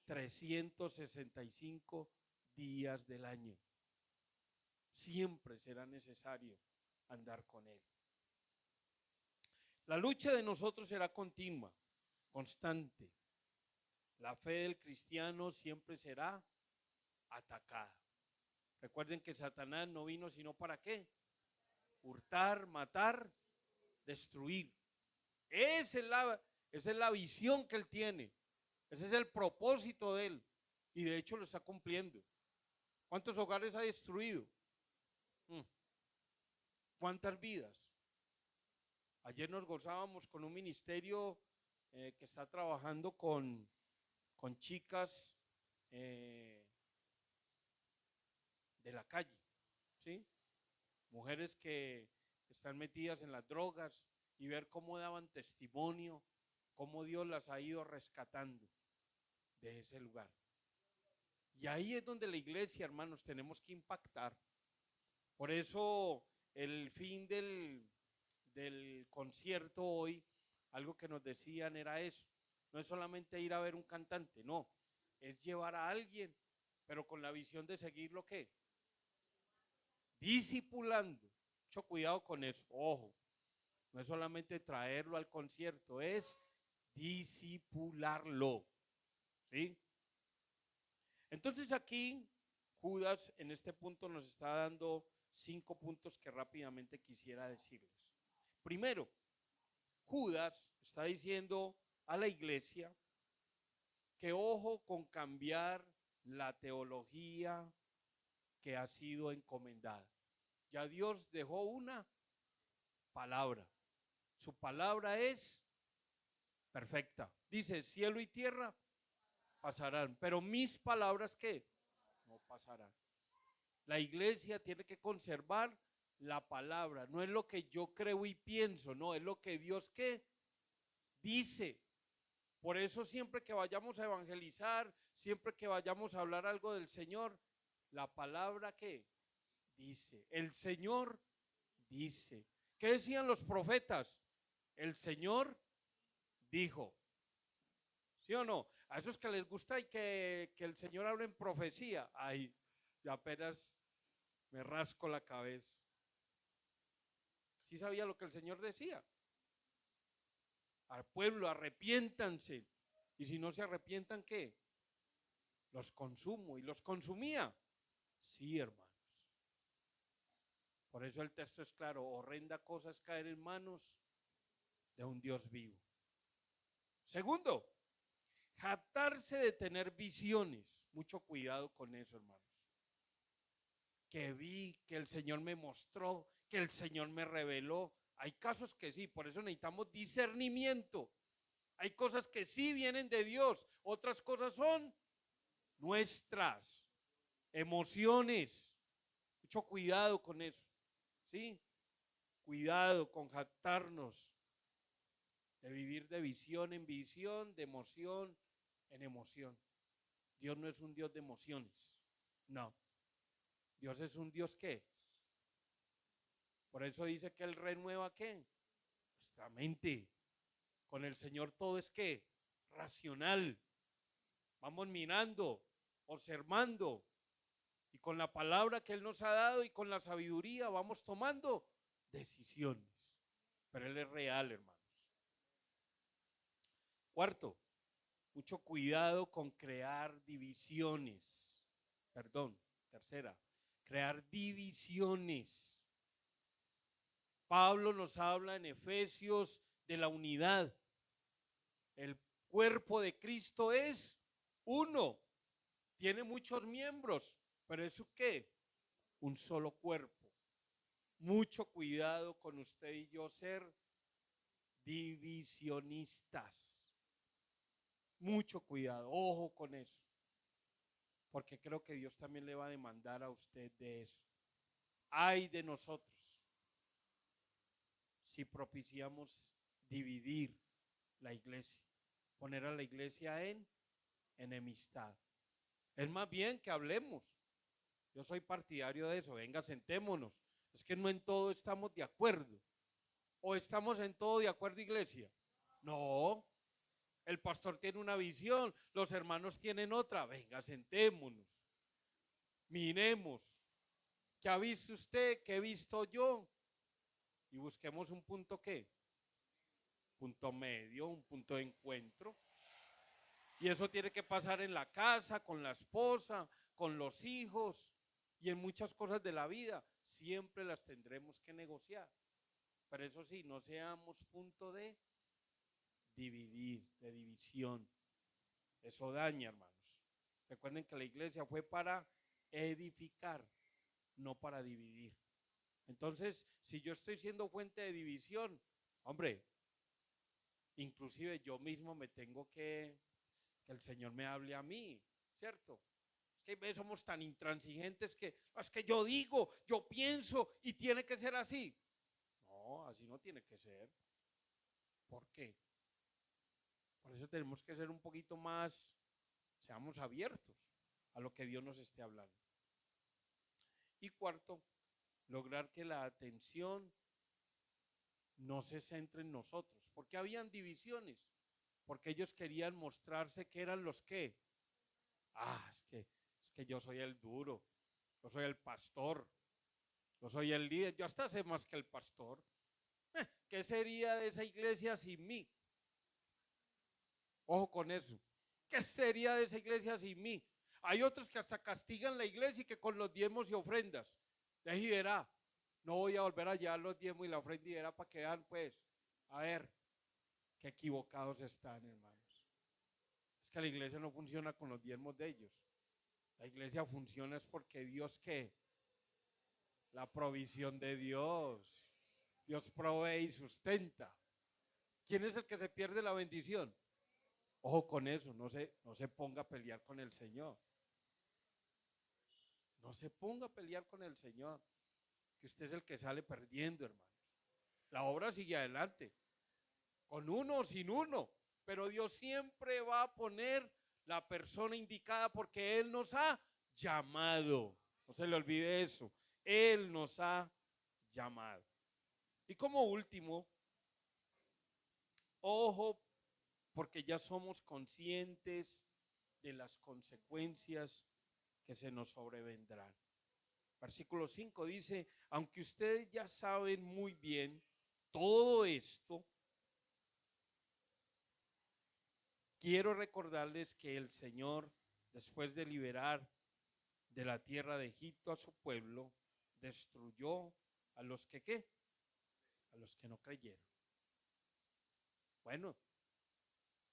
365 días del año. Siempre será necesario andar con Él. La lucha de nosotros será continua, constante. La fe del cristiano siempre será atacada. Recuerden que Satanás no vino sino para qué: hurtar, matar, destruir. Esa es la visión que él tiene. Ese es el propósito de él. Y de hecho lo está cumpliendo. ¿Cuántos hogares ha destruido? ¿Cuántas vidas? Ayer nos gozábamos con un ministerio que está trabajando con chicas de la calle, ¿sí? Mujeres que están metidas en las drogas, y ver cómo daban testimonio, cómo Dios las ha ido rescatando de ese lugar. Y ahí es donde la iglesia, hermanos, tenemos que impactar. Por eso el fin del concierto hoy, algo que nos decían era eso. No es solamente ir a ver un cantante, no. Es llevar a alguien, pero con la visión de seguirlo, ¿qué? Discipulando. Mucho cuidado con eso, ojo. No es solamente traerlo al concierto, es discipularlo. ¿Sí? Entonces aquí Judas en este punto nos está dando 5 puntos que rápidamente quisiera decirles. Primero, Judas está diciendo a la iglesia que ojo con cambiar la teología que ha sido encomendada. Ya Dios dejó una palabra. Su palabra es perfecta. Dice, cielo y tierra pasarán, pero mis palabras, ¿qué? No pasarán. La iglesia tiene que conservar la palabra. No es lo que yo creo y pienso, no, es lo que Dios, ¿qué? Dice. Por eso siempre que vayamos a evangelizar, siempre que vayamos a hablar algo del Señor, la palabra, ¿qué? Dice. El Señor dice. ¿Qué decían los profetas? El Señor dijo. ¿Sí o no? A esos que les gusta y que el Señor hable en profecía, ay, yo apenas me rasco la cabeza. ¿Sí sabía lo que el Señor decía? Al pueblo, arrepiéntanse. Y si no se arrepientan, ¿qué? Los consumo. ¿Y los consumía? Sí, hermanos. Por eso el texto es claro: horrenda cosa es caer en manos de un Dios vivo. Segundo, jactarse de tener visiones. Mucho cuidado con eso, hermanos. Que vi, que el Señor me mostró, que el Señor me reveló. Hay casos que sí, por eso necesitamos discernimiento. Hay cosas que sí vienen de Dios, otras cosas son nuestras emociones. Mucho cuidado con eso, ¿sí? Cuidado con jactarnos de vivir de visión en visión, de emoción en emoción. Dios no es un Dios de emociones, no. Dios es un Dios que, por eso dice que Él renueva, ¿qué? Nuestra mente. Con el Señor todo es, ¿qué? Racional. Vamos mirando, observando, y con la palabra que Él nos ha dado y con la sabiduría vamos tomando decisiones. Pero Él es real, hermanos. Cuarto, mucho cuidado con crear divisiones. Perdón, tercera, crear divisiones. Pablo nos habla en Efesios de la unidad. El cuerpo de Cristo es uno. Tiene muchos miembros, pero ¿eso qué? Un solo cuerpo. Mucho cuidado con usted y yo ser divisionistas. Mucho cuidado, ojo con eso. Porque creo que Dios también le va a demandar a usted de eso. Ay de nosotros si propiciamos dividir la iglesia, poner a la iglesia en enemistad. Es más bien que hablemos. Yo soy partidario de eso. Venga, sentémonos. Es que no en todo estamos de acuerdo. ¿O estamos en todo de acuerdo, iglesia? No. El pastor tiene una visión, los hermanos tienen otra. Venga, sentémonos. Miremos. ¿Qué ha visto usted? ¿Qué he visto yo? Y busquemos un punto ¿qué? Punto medio, un punto de encuentro. Y eso tiene que pasar en la casa, con la esposa, con los hijos y en muchas cosas de la vida. Siempre las tendremos que negociar. Pero eso sí, no seamos punto de dividir, de división. Eso daña, hermanos. Recuerden que la iglesia fue para edificar, no para dividir. Entonces, si yo estoy siendo fuente de división, hombre, inclusive yo mismo me tengo que el Señor me hable a mí, ¿cierto? Es que ¿ves? Somos tan intransigentes que es que yo digo, yo pienso y tiene que ser así. No, así no tiene que ser. ¿Por qué? Por eso tenemos que ser un poquito más, seamos abiertos a lo que Dios nos esté hablando. Y cuarto, lograr que la atención no se centre en nosotros, porque habían divisiones, porque ellos querían mostrarse que eran los que, es que yo soy el duro, yo soy el pastor, yo soy el líder, yo hasta sé más que el pastor. ¿Qué sería de esa iglesia sin mí? Ojo con eso. ¿Qué sería de esa iglesia sin mí? Hay otros que hasta castigan la iglesia y que con los diezmos y ofrendas. De ahí verá. No voy a volver a llevar los diezmos y la ofrenda y verá para que vean, pues, a ver, qué equivocados están, hermanos. Es que la iglesia no funciona con los diezmos de ellos. La iglesia funciona es porque Dios, ¿qué? La provisión de Dios. Dios provee y sustenta. ¿Quién es el que se pierde la bendición? Ojo con eso, no se ponga a pelear con el Señor. No se ponga a pelear con el Señor, que usted es el que sale perdiendo, hermanos. La obra sigue adelante, con uno o sin uno, pero Dios siempre va a poner la persona indicada porque Él nos ha llamado. No se le olvide eso. Él nos ha llamado. Y como último, ojo, porque ya somos conscientes de las consecuencias que se nos sobrevendrán. Versículo 5 dice, aunque ustedes ya saben muy bien todo esto, quiero recordarles que el Señor, después de liberar de la tierra de Egipto a su pueblo, destruyó a los que ¿qué? A los que no creyeron. Bueno,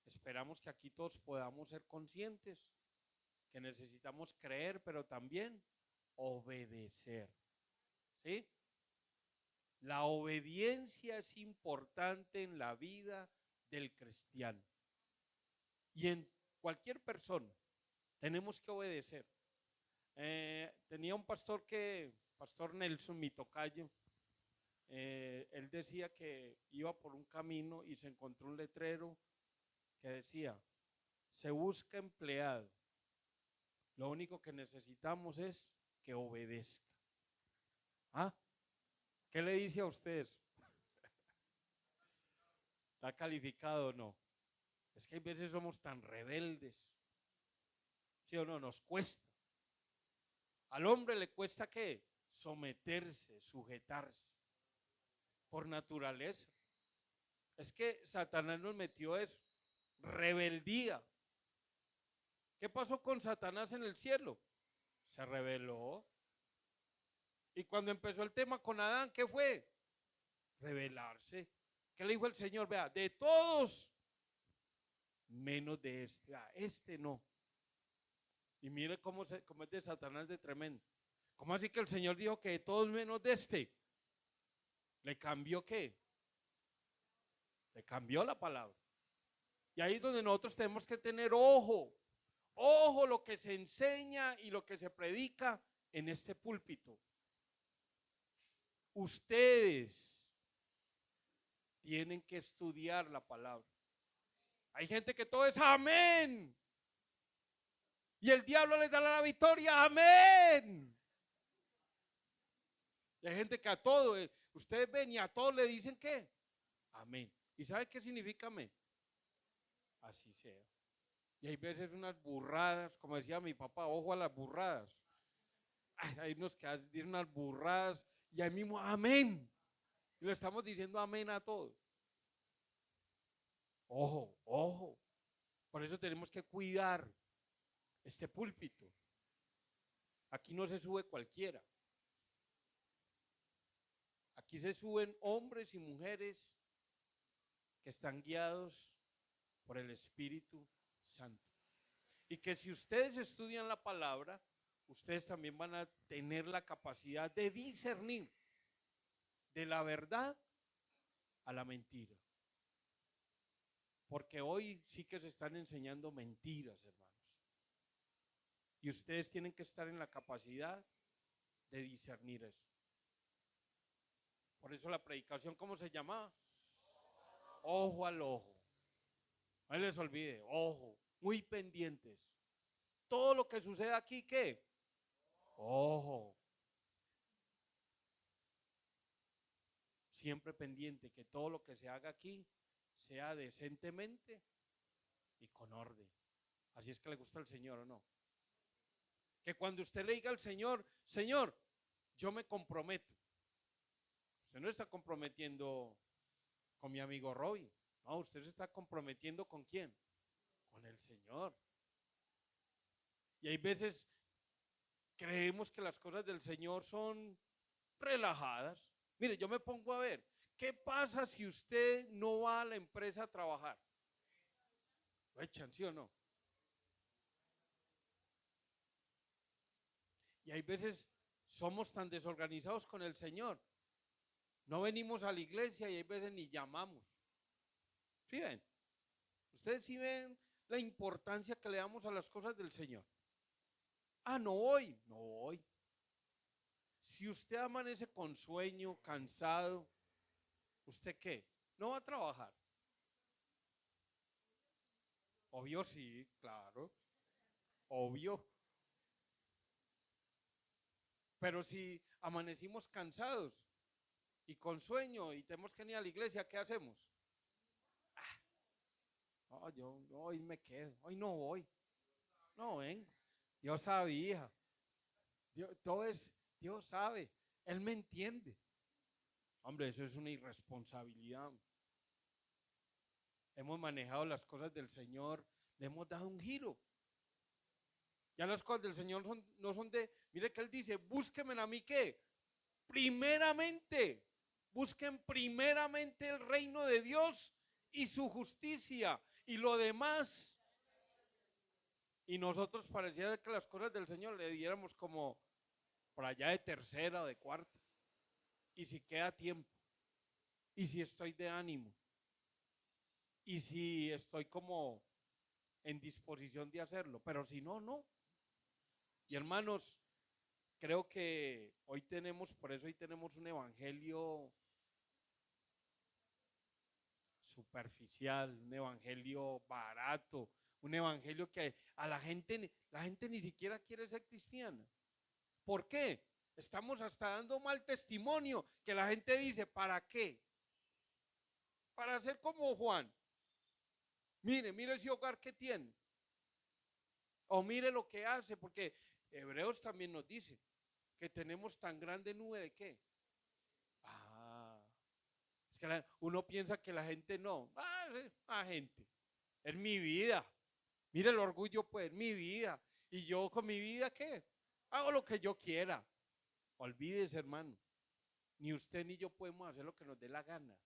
esperamos que aquí todos podamos ser conscientes que necesitamos creer, pero también obedecer. ¿Sí? La obediencia es importante en la vida del cristiano. Y en cualquier persona tenemos que obedecer. Tenía un pastor Pastor Nelson, mi tocayo, él decía que iba por un camino y se encontró un letrero que decía, se busca empleado, lo único que necesitamos es que obedezca. ¿Ah? ¿Qué le dice a ustedes? ¿Está calificado o no? Es que a veces somos tan rebeldes. ¿Sí o no? Nos cuesta. Al hombre le cuesta ¿qué? Someterse, sujetarse, por naturaleza. Es que Satanás nos metió eso, rebeldía. ¿Qué pasó con Satanás en el cielo? Se rebeló. Y cuando empezó el tema con Adán, ¿qué fue? rebelarse. ¿Qué le dijo el Señor? Vea, de todos, menos de este. Este no. Y mire cómo es de Satanás de tremendo. ¿Cómo así que el Señor dijo que de todos menos de este? ¿Le cambió qué? Le cambió la palabra. Y ahí es donde nosotros tenemos que tener ojo. Ojo lo que se enseña y lo que se predica en este púlpito. Ustedes tienen que estudiar la palabra. Hay gente que todo es amén. Y el diablo les da la victoria, amén. Y hay gente que a todo, ustedes ven y a todos le dicen ¿qué? Amén. ¿Y sabe qué significa amén? Así sea. Y hay veces unas burradas, como decía mi papá, ojo a las burradas. Hay unos que dicen unas burradas y ahí mismo amén. Y le estamos diciendo amén a todo. Ojo, ojo. Por eso tenemos que cuidar este púlpito. Aquí no se sube cualquiera. Aquí se suben hombres y mujeres que están guiados por el Espíritu Santo. Y que si ustedes estudian la palabra, ustedes también van a tener la capacidad de discernir de la verdad a la mentira. Porque hoy sí que se están enseñando mentiras, hermanos. Y ustedes tienen que estar en la capacidad de discernir eso. Por eso la predicación, ¿cómo se llama? Ojo al ojo. No les olvide, ojo, muy pendientes. Todo lo que sucede aquí, ¿qué? Ojo. Siempre pendiente que todo lo que se haga aquí sea decentemente y con orden. Así es que le gusta al Señor, ¿o no? Que cuando usted le diga al Señor, Señor, yo me comprometo. Usted no está comprometiendo con mi amigo Robbie. No, usted se está comprometiendo ¿con quién? Con el Señor. Y hay veces creemos que las cosas del Señor son relajadas. Mire, yo me pongo a ver, ¿qué pasa si usted no va a la empresa a trabajar? ¿Lo echan, sí o no? Y hay veces somos tan desorganizados con el Señor. No venimos a la iglesia y hay veces ni llamamos. ¿Sí ven? Ustedes sí ven la importancia que le damos a las cosas del Señor. Ah, no hoy, no hoy. Si usted amanece con sueño, cansado, ¿usted qué? ¿No va a trabajar? Obvio sí, claro, obvio. Pero si amanecimos cansados y con sueño y tenemos que ir a la iglesia, ¿qué hacemos? No, yo hoy me quedo, hoy no voy, no vengo. Dios sabía, Dios sabe, Él me entiende. Hombre, eso es una irresponsabilidad. Hemos manejado las cosas del Señor, le hemos dado un giro. Ya las cosas del Señor no son de, mire que Él dice, búsquenme a mí ¿qué? Primeramente, busquen primeramente el reino de Dios y su justicia y lo demás. Y nosotros pareciera que las cosas del Señor le diéramos como por allá de tercera o de cuarta. Y si queda tiempo, y si estoy de ánimo, y si estoy como en disposición de hacerlo, pero si no, no. Y hermanos, creo que por eso hoy tenemos un evangelio superficial, un evangelio barato, un evangelio que a la gente ni siquiera quiere ser cristiana. ¿Por qué? Estamos hasta dando mal testimonio, que la gente dice, ¿para qué? Para ser como Juan. Mire ese hogar que tiene. O mire lo que hace, porque Hebreos también nos dice que tenemos tan grande nube de qué. Es que uno piensa que la gente no. La gente. Es mi vida. Mire el orgullo, pues, mi vida. Y yo con mi vida, ¿qué? Hago lo que yo quiera. Olvídese, hermano. ni usted ni yo podemos hacer lo que nos dé la gana.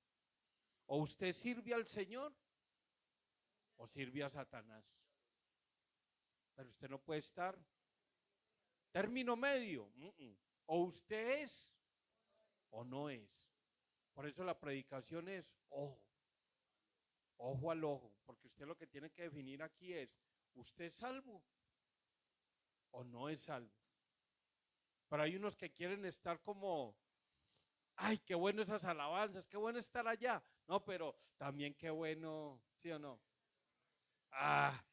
O usted sirve al Señor o sirve a Satanás. Pero usted no puede estar término medio. O usted es o no es. Por eso la predicación es ojo, ojo al ojo, porque usted lo que tiene que definir aquí es, ¿usted es salvo o no es salvo? Pero hay unos que quieren estar como, ay, qué bueno esas alabanzas, qué bueno estar allá. No, pero también qué bueno, ¿sí o no? Ah,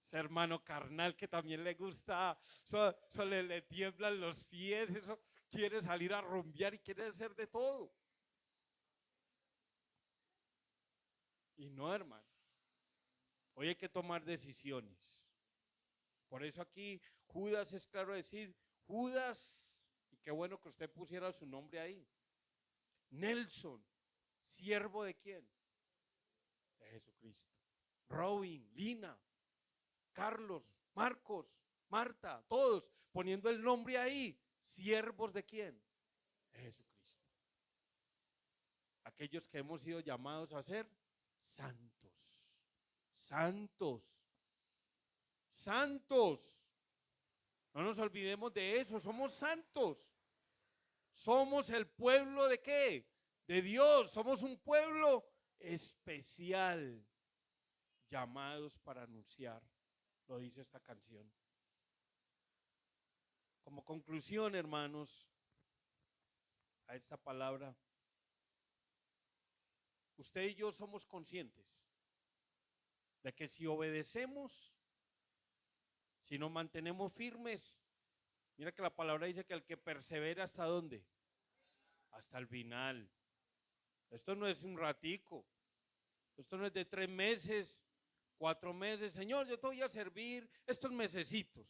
ese hermano carnal que también le gusta, eso le tiemblan los pies, eso quiere salir a rumbear y quiere hacer de todo. Y no, hermano. Hoy hay que tomar decisiones. Por eso aquí Judas es claro decir, Judas, y qué bueno que usted pusiera su nombre ahí. Nelson, siervo de quién? De Jesucristo. Robin, Lina, Carlos, Marcos, Marta, todos poniendo el nombre ahí. ¿Siervos de quién? De Jesucristo. Aquellos que hemos sido llamados a ser santos. Santos. Santos. No nos olvidemos de eso, somos santos. Somos el pueblo de qué? De Dios. Somos un pueblo especial, llamados para anunciar. Lo dice esta canción. Como conclusión, hermanos, a esta palabra, usted y yo somos conscientes de que si obedecemos, si nos mantenemos firmes, mira que la palabra dice que el que persevera ¿hasta dónde? Hasta el final. Esto no es un ratico, esto no es de 3 meses, 4 meses. Señor, yo te voy a servir estos mesecitos.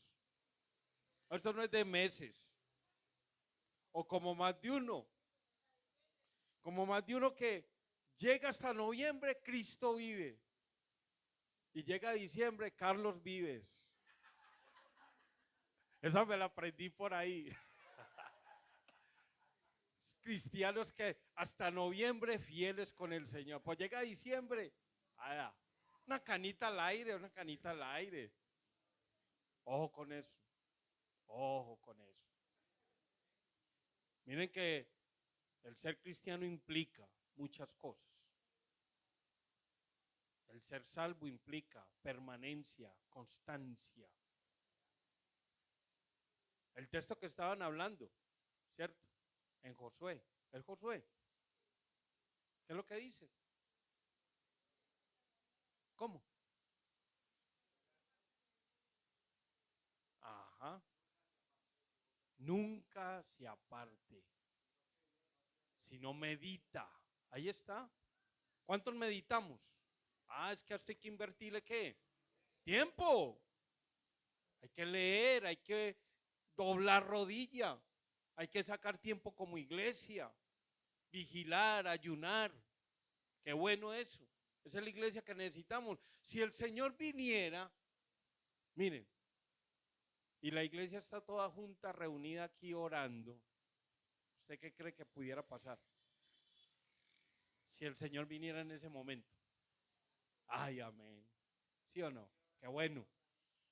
Esto no es de meses. O como más de uno. Como más de uno que llega hasta noviembre, Cristo vive. Y llega a diciembre, Carlos Vives. Esa me la aprendí por ahí. Cristianos que hasta noviembre fieles con el Señor. Pues llega diciembre, una canita al aire, una canita al aire. Ojo con eso. Ojo con eso. Miren que el ser cristiano implica muchas cosas. El ser salvo implica permanencia, constancia. El texto que estaban hablando, ¿cierto? En Josué. El Josué. ¿Qué es lo que dice? ¿Cómo? Ajá. Nunca se aparte, sino medita. Ahí está. ¿Cuántos meditamos? Es que hasta hay que invertirle ¿qué? Tiempo. Hay que leer, hay que doblar rodilla, hay que sacar tiempo como iglesia, vigilar, ayunar. Qué bueno eso. Esa es la iglesia que necesitamos. Si el Señor viniera, miren, y la iglesia está toda junta, reunida aquí orando, ¿usted qué cree que pudiera pasar? Si el Señor viniera en ese momento. Ay, amén. ¿Sí o no? Qué bueno.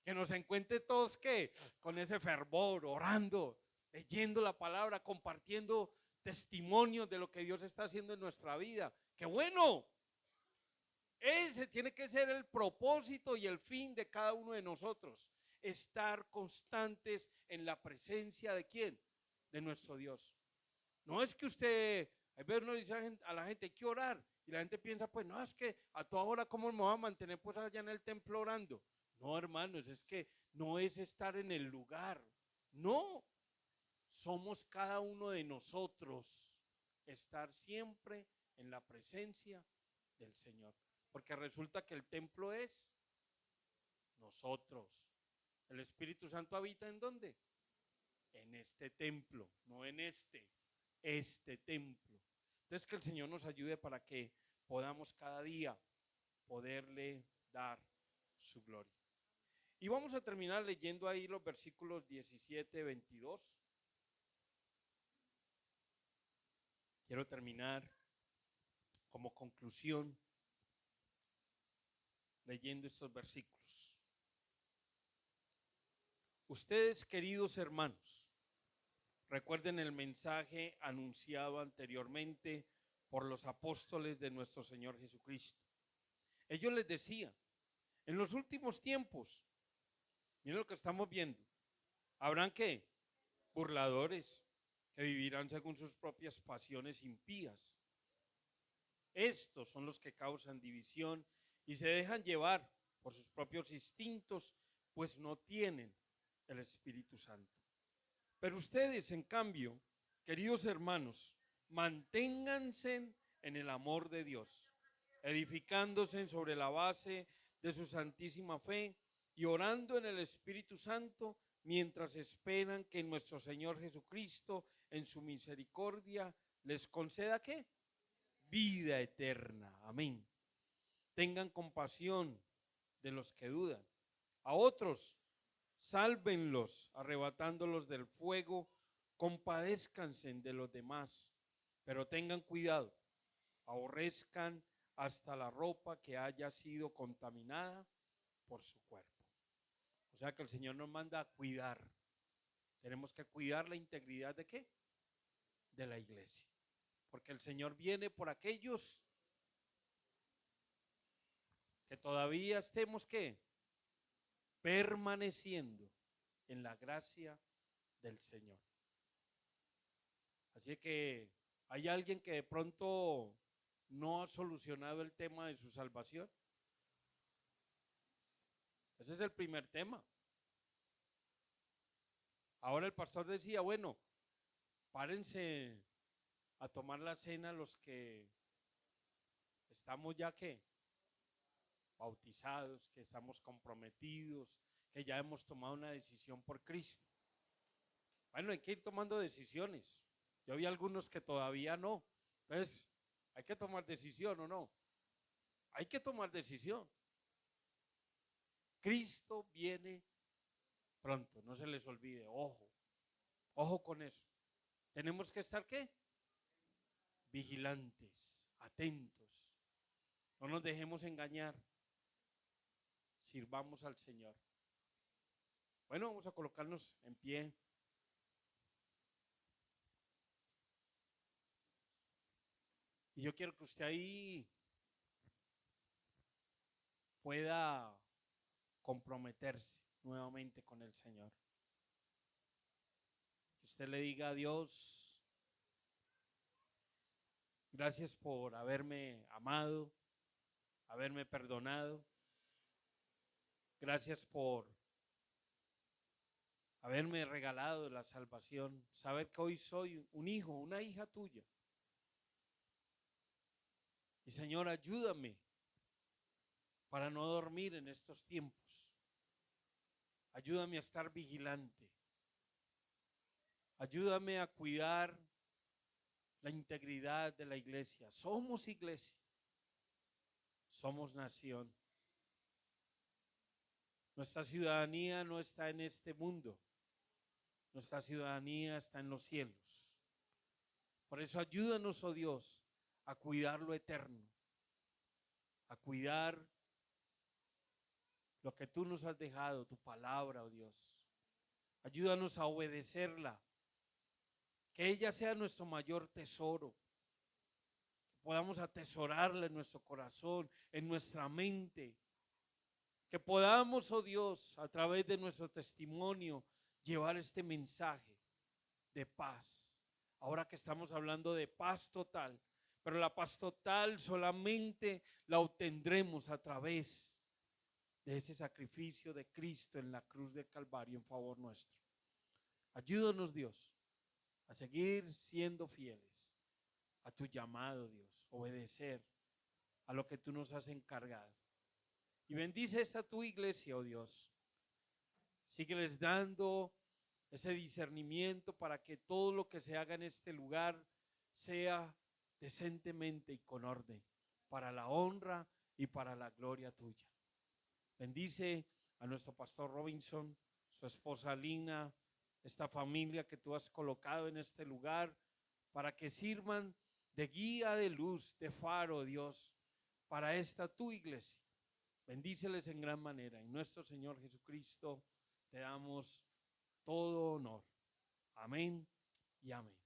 Que nos encuentre todos, ¿qué? Con ese fervor, orando, leyendo la palabra, compartiendo testimonios de lo que Dios está haciendo en nuestra vida. ¡Qué bueno! Ese tiene que ser el propósito y el fin de cada uno de nosotros. Estar constantes en la presencia de ¿quién? De nuestro Dios. No es que usted, a veces uno dice a la gente, hay que orar. Y la gente piensa, pues no, es que a toda hora, ¿cómo me voy a mantener pues allá en el templo orando? No, hermanos, es que no es estar en el lugar. No, somos cada uno de nosotros. Estar siempre en la presencia del Señor. Porque resulta que el templo es nosotros. El Espíritu Santo habita ¿en dónde? En este templo, no en este templo. Entonces que el Señor nos ayude para que podamos cada día poderle dar su gloria. Y vamos a terminar leyendo ahí los versículos 17, 22. quiero terminar como conclusión leyendo estos versículos. Ustedes, queridos hermanos, recuerden el mensaje anunciado anteriormente por los apóstoles de nuestro Señor Jesucristo. Ellos les decían, en los últimos tiempos, miren lo que estamos viendo, habrán ¿qué? Burladores que vivirán según sus propias pasiones impías. Estos son los que causan división y se dejan llevar por sus propios instintos, pues no tienen el Espíritu Santo. Pero ustedes, en cambio, queridos hermanos, manténganse en el amor de Dios, edificándose sobre la base de su santísima fe y orando en el Espíritu Santo mientras esperan que nuestro Señor Jesucristo, en su misericordia, les conceda ¿qué? Vida eterna. Amén. Tengan compasión de los que dudan. A otros, sálvenlos, arrebatándolos del fuego, compadézcanse de los demás, pero tengan cuidado, aborrezcan hasta la ropa que haya sido contaminada por su cuerpo. O sea que el Señor nos manda a cuidar. Tenemos que cuidar la integridad ¿de qué? De la iglesia. Porque el Señor viene por aquellos que todavía estemos ¿qué? Permaneciendo en la gracia del Señor. Así que hay alguien que de pronto no ha solucionado el tema de su salvación. Ese es el primer tema. Ahora el pastor decía, bueno, párense a tomar la cena los que estamos ya que bautizados, que estamos comprometidos, que ya hemos tomado una decisión por Cristo. Bueno, hay que ir tomando decisiones. Yo vi algunos que todavía no. Entonces, hay que tomar decisión o no. Hay que tomar decisión. Cristo viene pronto, no se les olvide, ojo, ojo con eso. Tenemos que estar ¿qué? Vigilantes, atentos. No nos dejemos engañar. Sirvamos al Señor. Bueno, vamos a colocarnos en pie. Y yo quiero que usted ahí pueda comprometerse nuevamente con el Señor. Que usted le diga a Dios, gracias por haberme amado, haberme perdonado. Gracias por haberme regalado la salvación, saber que hoy soy un hijo, una hija tuya. Y Señor, ayúdame para no dormir en estos tiempos. Ayúdame a estar vigilante. Ayúdame a cuidar la integridad de la iglesia. Somos iglesia. Somos nación. Nuestra ciudadanía no está en este mundo. Nuestra ciudadanía está en los cielos. Por eso ayúdanos, oh Dios, a cuidar lo eterno, a cuidar lo que tú nos has dejado, tu palabra, oh Dios. Ayúdanos a obedecerla, que ella sea nuestro mayor tesoro, que podamos atesorarla en nuestro corazón, en nuestra mente, que podamos, oh Dios, a través de nuestro testimonio, llevar este mensaje de paz. Ahora que estamos hablando de paz total, pero la paz total solamente la obtendremos a través de ese sacrificio de Cristo en la cruz del Calvario en favor nuestro. Ayúdanos, Dios, a seguir siendo fieles a tu llamado, Dios, obedecer a lo que tú nos has encargado. Y bendice esta tu iglesia, oh Dios. Sígueles dando ese discernimiento para que todo lo que se haga en este lugar sea decentemente y con orden, para la honra y para la gloria tuya. Bendice a nuestro pastor Robinson, su esposa Lina, esta familia que tú has colocado en este lugar, para que sirvan de guía, de luz, de faro, Dios, para esta tu iglesia. Bendíceles en gran manera. En nuestro Señor Jesucristo te damos todo honor. Amén y amén.